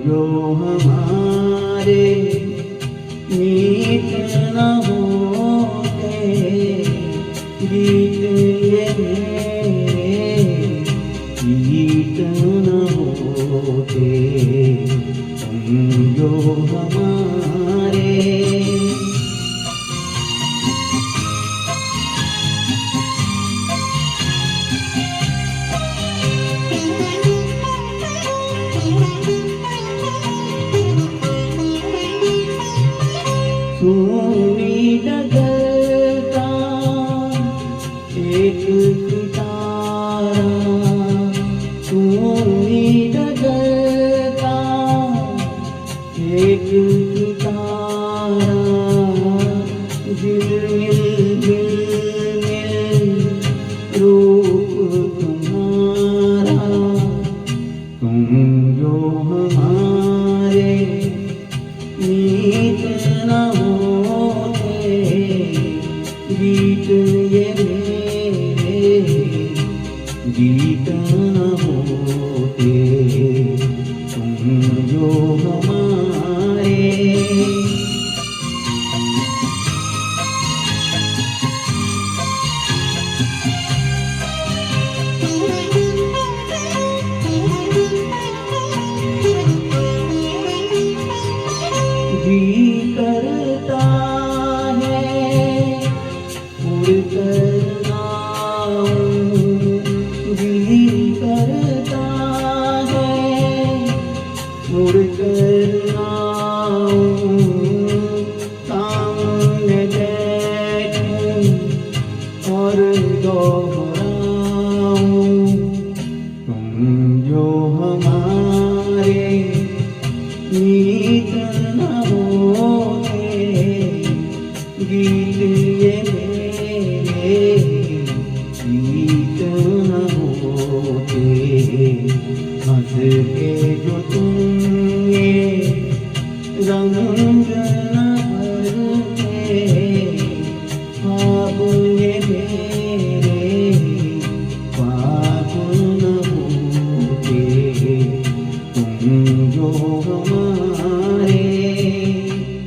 जो हमारे मीत न होते, गीत ये मेरे गीत न होते, तुम जो हमारे। सुनी डगर का एक सितारा, सुनी डगर का एक सितारा, दिल मिल रूप तुम्हारा, तुम जो हमारे मीत न होते, गीत ये मेरे गीत न होते, तुम जो हमारे। जी करता है उड़कर आऊं, जी करता है उड़कर आऊं, सामने बैठूं और दोहराऊं, तुम जो हमारे